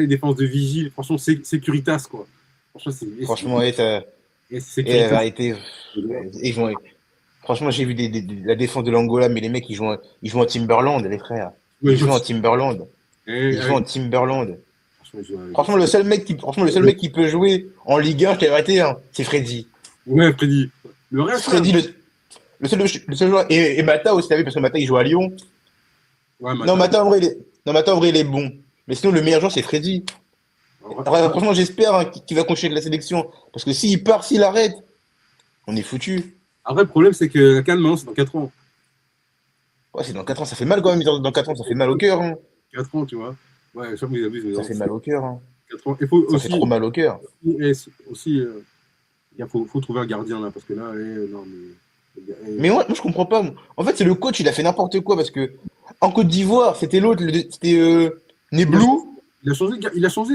défense de vigile, franchement, Securitas, quoi. Franchement, Franchement, c'est et la Securitas. vérité, ils vont, franchement, j'ai vu la défense de l'Angola, mais les mecs, ils jouent en Timberland, les frères. Ouais, Ils jouent en Timberland. et Ils jouent en Timberland. franchement, Franchement, le seul mec qui peut jouer en Ligue 1, je t'ai arrêté, hein, c'est Freddy. ouais, Freddy. Le reste, là, Freddy, le seul joueur, et Mata aussi, t'as vu, parce que Mata, il joue à Lyon. ouais, Non, Mata. Mata, en vrai, il est bon. Mais sinon, le meilleur joueur, c'est Freddy. Franchement, j'espère, hein, qu'il va coucher de la sélection. Parce que s'il arrête, on est foutu. Après, le problème, c'est que la CAN, maintenant, c'est dans 4 ans. Ouais, c'est dans 4 ans, ça fait mal quand même. Dans 4 ans, ça fait mal au cœur, hein. 4 ans, tu vois. Ouais, je sais pas, ils abusent, mais Ça non, fait mal au cœur, hein. 4 ans. Il faut Ça fait trop mal au cœur. aussi faut trouver un gardien, là, parce que là, non, mais. Mais moi, je comprends pas. En fait, c'est le coach, il a fait n'importe quoi. Parce que en Côte d'Ivoire, c'était l'autre, c'était Neblou. Il a changé, il a changé.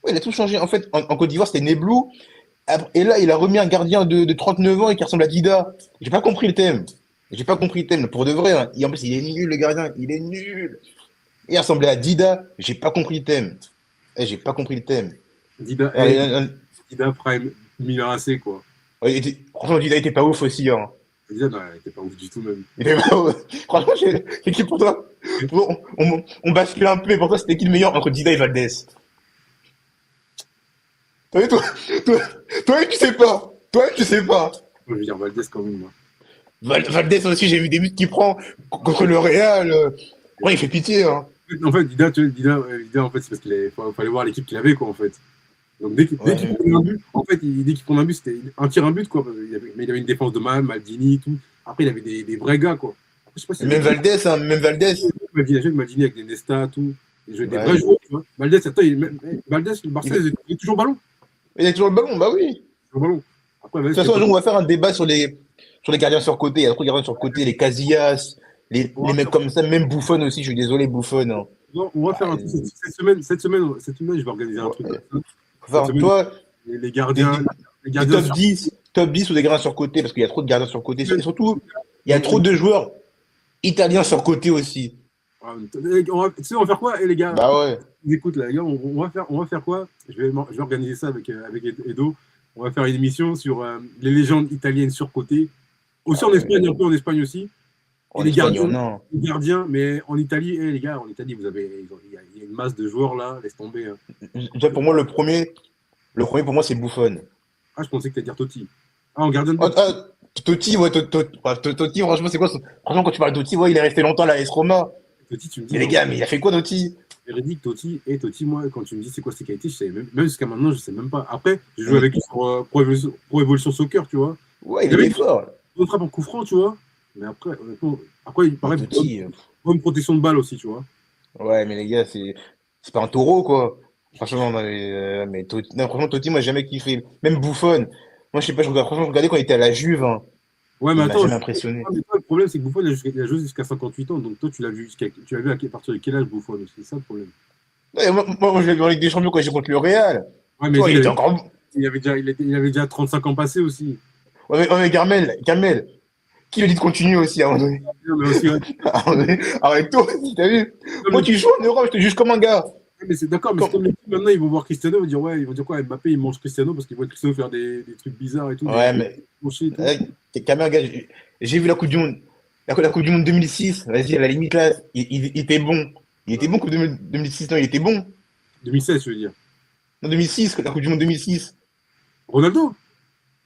Ouais, il a tout changé. En fait, en Côte d'Ivoire, c'était Neblou. Et là, il a remis un gardien de 39 ans et qui ressemble à Dida. J'ai pas compris le thème. J'ai pas compris le thème, pour de vrai, hein. Et en plus, il est nul, le gardien. Il est nul. Il ressemblait à Dida. J'ai pas compris le thème. J'ai pas compris le thème. Dida, Dida Prime, Milan AC, quoi. Franchement, Dida était pas ouf aussi, hein. Dida, non, il était pas ouf du tout, même. Il était pas ouf. Franchement, c'est qui pour toi? On bascule un peu, mais pour toi, c'était qui le meilleur entre Dida et Valdés? T'as vu, toi, tu sais pas. Toi, tu sais pas. Moi, je veux dire Valdez, quand même, moi. Valdez aussi, j'ai vu des buts qu'il prend contre le Real. Ouais, il fait pitié. Hein. En fait, Dida, en fait, c'est parce qu'il fallait voir l'équipe qu'il avait, quoi, en fait. Donc, dès qu'il Ouais. prenait un but, en fait, dès qu'il prenait un but, c'était un tir, un but, quoi. Mais il avait une défense de mal, Maldini, tout. Après, il avait des vrais gars, quoi. Après, je sais pas si Même Valdez, hein, même Valdez. Maldini avec des Nesta, tout. Il jouait des vrais Ouais. joueurs, tu vois. Valdez, attends, Valdez, le Barça, il est toujours ballon. Il a toujours le ballon, bah oui. Toujours ballon. Après, De Valdez, toute façon, un jour, on va faire un débat sur les gardiens sur côté. Il y a trop de gardiens sur côté, les Casillas, les mecs comme ça, même Buffon aussi. Je suis désolé, Buffon. Hein. on va faire un truc cette semaine, je vais organiser un truc Ouais. comme ça. Cette Enfin, semaine, toi, les des, gardiens, les des gardiens top 10 ou des gardiens sur côté, parce qu'il y a trop de gardiens sur côté. Et surtout, il y a sur. trop de joueurs italiens sur côté aussi. Tu sais, on va faire quoi, les gars? Bah ouais. Écoute, là, les gars, on va faire quoi? Je vais organiser ça avec Edo. On va faire une émission sur les légendes italiennes surcotées. Aussi en Espagne, un peu en Espagne aussi. Et En Espagne, non. les gardiens, mais en Italie, les gars, en Italie, il y a une masse de joueurs là, laisse tomber. Hein. Déjà, pour moi, le premier pour moi, c'est Buffon. Ah, je pensais que tu allais dire Totti. Ah, en gardien de Ah, but. Totti, ouais, Totti, franchement, c'est quoi franchement, quand tu parles de Totti, ouais, il est resté longtemps à la AS Roma. Totti, tu me dis, Mais les non, gars, mais il a fait quoi, Totti? véridique, Totti, moi, quand tu me dis c'est quoi ses qualités, je sais même jusqu'à maintenant, je sais même pas. Après, j'ai joué avec lui sur Pro Evolution Soccer, tu vois. Ouais, il Il avait était fort. une frappe en coup franc, tu vois. Mais après, honnêtement, après, il paraît Totti, bonne protection de balle aussi, tu vois. ouais, mais les gars, c'est pas un taureau, quoi. Franchement, non, mais Totti, non, franchement, Totti, moi, j'ai jamais kiffé. Même Buffon. Moi, je sais pas, franchement, je regardais quand il était à la Juve. Hein. Ouais, mais Il m'a attends, jamais impressionné. le problème, c'est que Buffon, il a joué jusqu'à 58 ans. Donc toi, tu l'as vu à partir de quel âge, Buffon? C'est ça le problème. Ouais, moi, je l'ai vu en Ligue des Champions quand j'ai contre le Real. Ouais, Tu mais vois, il il était avait, encore. il avait déjà 35 ans passés aussi. Ouais, mais Carmel, qui lui dit de continuer aussi à un moment donné? Mais aussi, ouais. À un moment donné, arrête-toi aussi, t'as vu? Non, Moi, mais, tu joues en Europe, je te juge comme un gars. mais c'est d'accord, mais c'est comme les filles, maintenant, ils vont voir Cristiano, ils vont dire quoi? Mbappé, il mange Cristiano parce qu'ils voient Cristiano faire des trucs bizarres et tout, Ouais, mais manger et tout. Carmel, gars, j'ai vu la Coupe du Monde. La Coupe du Monde 2006, vas-y, à la limite là, il était bon. Il était bon que 2006, non, il était bon. 2016, je veux dire. Non, 2006, la Coupe du Monde 2006. Ronaldo?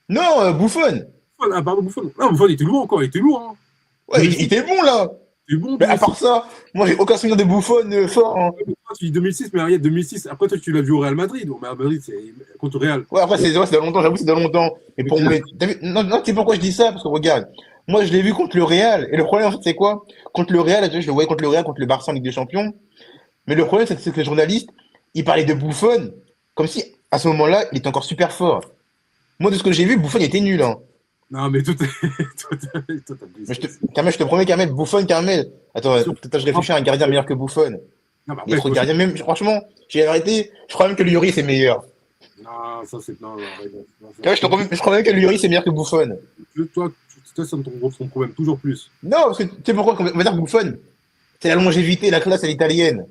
Non, Buffon. Ah, pardon, Buffon. Non, Buffon, il était lourd encore, il était lourd. Hein. Ouais, il était bon là. Il était bon, Mais à 2006. part ça, moi, j'ai aucun souvenir de Buffon fort. Hein. Tu dis 2006, mais regarde, 2006. Après, toi, tu l'as vu au Real Madrid. Mais à Madrid, c'est contre le Real. Ouais, après, c'est dans longtemps, j'avoue, c'est dans longtemps. T'as vu, non, tu sais pourquoi je dis ça? Parce que regarde, moi, je l'ai vu contre le Real. Et le problème, en fait, c'est quoi? Contre le Real, je le voyais contre le Real, contre le Barça en Ligue des Champions. Mais le problème, c'est que les journalistes, ils parlaient de Buffon comme si, à ce moment-là, il était encore super fort. Moi, de ce que j'ai vu, Buffon, il était nul. Hein. Non, mais toi, t'as Mais Carmel, je te promets, Carmel, Buffon, Carmel. Attends, peut-être je réfléchis à un gardien meilleur que Buffon. Non, mais Il y a après, trop de gardiens. Même, franchement, j'ai arrêté. Je crois même que Lloris c'est meilleur. non, ça, c'est. Non, arrête, non, ça- Ouais, je crois même que Lloris c'est meilleur que Buffon. Toi, c'est ton problème, toujours plus. Non, parce que tu sais pourquoi on va dire Buffon? C'est la longévité, la classe à l'italienne.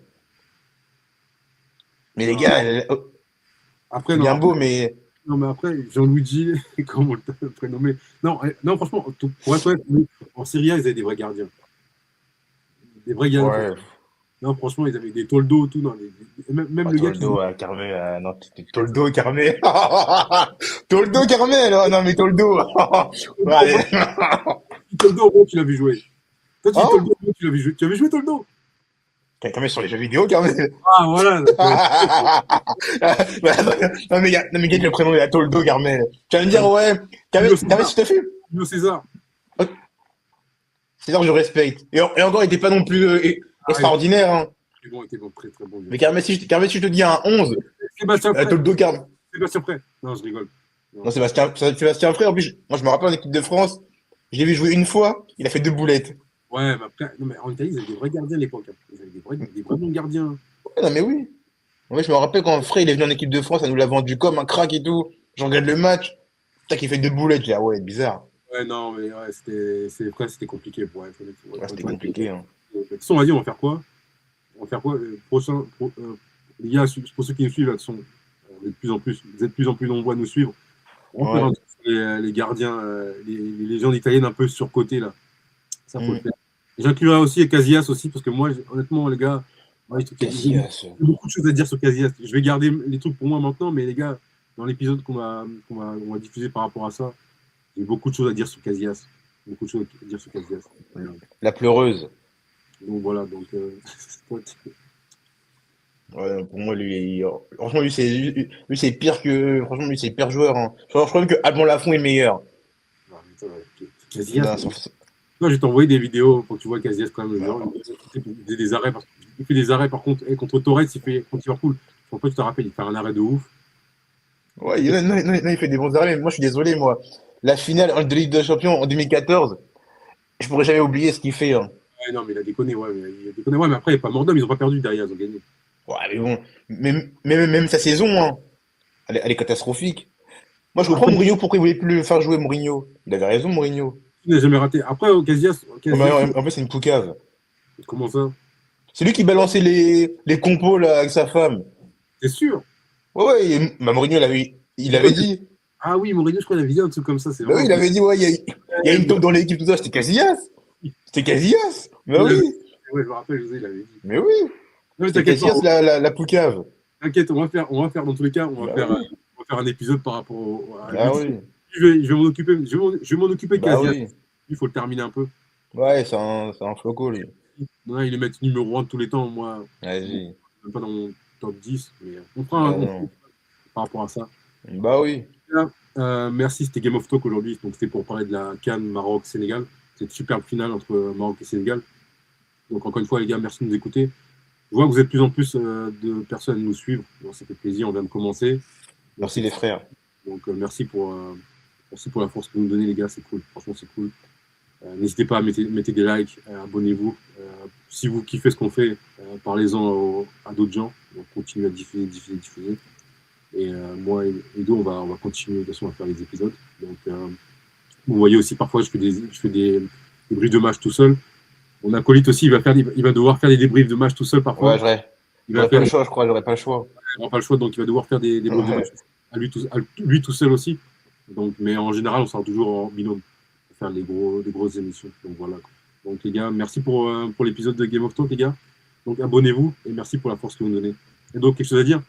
Mais les Non. gars, Après, c'est non, bien beau, mais. non, mais après, Gianluigi, comment on l'a prénommé? Non, non, franchement, pour être honnête, en Serie A, ils avaient des vrais gardiens. Des vrais gardiens. Ouais. Non, franchement, ils avaient des Toldo, tout. Non, même le gars qui. Toldo, Carmel, non, Toldo, Carmel. Toldo, Carmel, oh, non, mais Toldo. Ouais, allez. Toldo, gros, tu l'as vu jouer. Toi, tu dis Oh. Toldo, gros, tu l'as vu jouer. Tu as vu jouer Toldo? Carmel sur les jeux vidéo, Carmel. Ah, voilà. Non, mais gars, le prénom, il a Toldo, Carmel. Tu vas me dire, ouais, Carmel, si t'as fait. Julio César. César, je respecte. Et encore, il était pas non plus extraordinaire. Hein. Il était bon, très très bon. Mais Carmel, si je te dis un 11, Sébastien Frey. Toldo, Carmel. Sébastien Frey. Non, je rigole. Non, Sébastien Frey, en plus, moi, je me rappelle en équipe de France, je l'ai vu jouer une fois, il a fait 2 boulettes. Ouais, mais après, non, mais en Italie, ils avaient des vrais gardiens à l'époque. Hein. Ils avaient des vrais bons gardiens. Ouais, non, mais oui. Ouais, je me rappelle quand Frey, il est venu en équipe de France, ça nous l'a vendu comme un crack et tout. Je regarde le match, tac, il fait 2 boulettes. Je dis, ah ouais, bizarre. Ouais, non, mais ouais, c'était compliqué pour être honnête. Ouais, c'était compliqué. Hein. De toute façon, on va dire, on va faire quoi? Les gars, pour ceux qui nous suivent, là, vous êtes de plus en plus nombreux à nous suivre. On va faire un truc sur les gardiens, les légendes italiennes un peu surcotées, là. Ça, faut le faire. J'inclurai aussi Casillas aussi, parce que moi, honnêtement, les gars, j'ai beaucoup de choses à dire sur Casillas. Je vais garder les trucs pour moi maintenant, mais les gars, dans l'épisode qu'on va diffuser par rapport à ça, j'ai beaucoup de choses à dire sur Casillas. beaucoup de choses à dire sur Casillas. La pleureuse. Donc voilà, donc Ouais, pour moi, franchement, lui, c'est pire que. Franchement, lui, c'est le pire joueur. Hein. Je crois même que Alban Lafont est meilleur. Casillas, Non, moi, je vais t'envoyer des vidéos pour que tu vois Casillas quand même. Genre, il fait des arrêts. Il fait des arrêts par contre. Et contre Torres, il fait contre Liverpool. Je pense pas que tu te rappelles, il fait un arrêt de ouf. ouais, non, il fait des bons arrêts. Mais moi, je suis désolé, moi. La finale de Ligue des Champions en 2014, je pourrais jamais oublier ce qu'il fait. Hein. Ouais, non, mais il a déconné, ouais. Mais après, il n'est pas mort d'homme, ils n'ont pas perdu derrière, ils ont gagné. Ouais, mais bon, même sa saison, hein, elle est catastrophique. Moi, je comprends Après, Mourinho pourquoi il voulait plus le faire jouer Mourinho. Il avait raison, Mourinho. il n'a jamais raté. Après, Casillas, Non, mais en fait, c'est une poucave. comment ça? C'est lui qui balançait les compos là, avec sa femme. T'es sûr? Ouais, ouais, bah, Mourinho, il avait dit. Ah oui, Mourinho, je crois qu'il avait dit un truc comme ça, c'est Bah oui, vrai. il avait dit, ouais, il y a une taupe dans l'équipe, tout ça. C'était Casillas. C'était Casillas. Bah Ouais, oui. je me rappelle, José, il avait dit. Mais oui. Non, mais C'était t'inquiète pas, Casillas, la poucave. t'inquiète, on va faire, dans tous les cas, Bah oui. on va faire un épisode par rapport à lui. Bah oui. Je vais m'en occuper, je vais m'en occuper de Bah Casillas. oui. Il faut le terminer un peu. Ouais, c'est un floco, lui. Non, il est mettre numéro 1 de tous les temps, moi, Vas-y. même pas dans mon top 10, mais Bah on fera non. par rapport à ça. Bah oui. Merci, c'était Game of Talk aujourd'hui. Donc, c'était pour parler de la CAN Maroc-Sénégal. C'est une superbe finale entre Maroc et Sénégal. Donc, encore une fois, les gars, merci de nous écouter. Je vois que vous êtes de plus en plus de personnes à nous suivre. Bon, ça fait plaisir, on vient de commencer. Merci les frères. Donc, merci pour la force que vous nous donnez, les gars. C'est cool. Franchement, c'est cool. N'hésitez pas à mettre des likes, abonnez-vous. Si vous kiffez ce qu'on fait, parlez-en à d'autres gens. On continue à diffuser. Et moi et Edo, on va continuer de toute façon à faire les épisodes. Donc, vous voyez aussi, parfois, je fais des débriefs de match tout seul. Mon acolyte aussi, il va devoir faire des débriefs de match tout seul parfois. Ouais, j'aurais Il va pas faire, le choix, je crois, j'aurais pas le choix. il n'aura pas le choix, donc il va devoir faire des débriefs de Ouais. match à lui tout seul aussi. Donc, mais en général, on sera toujours en binôme pour faire des grosses émissions. Donc voilà. Donc les gars, merci pour l'épisode de Game of Thrones, les gars. Donc abonnez-vous et merci pour la force que vous nous donnez. Et donc, quelque chose à dire?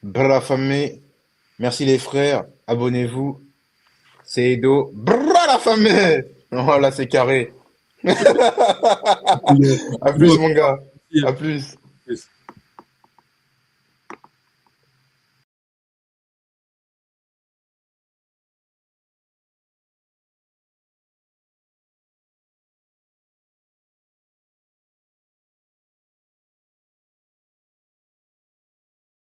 Brrr la famille. Merci les frères. Abonnez-vous. C'est Edo. Brrr la famille. Voilà, c'est carré. À plus, mon gars. À plus.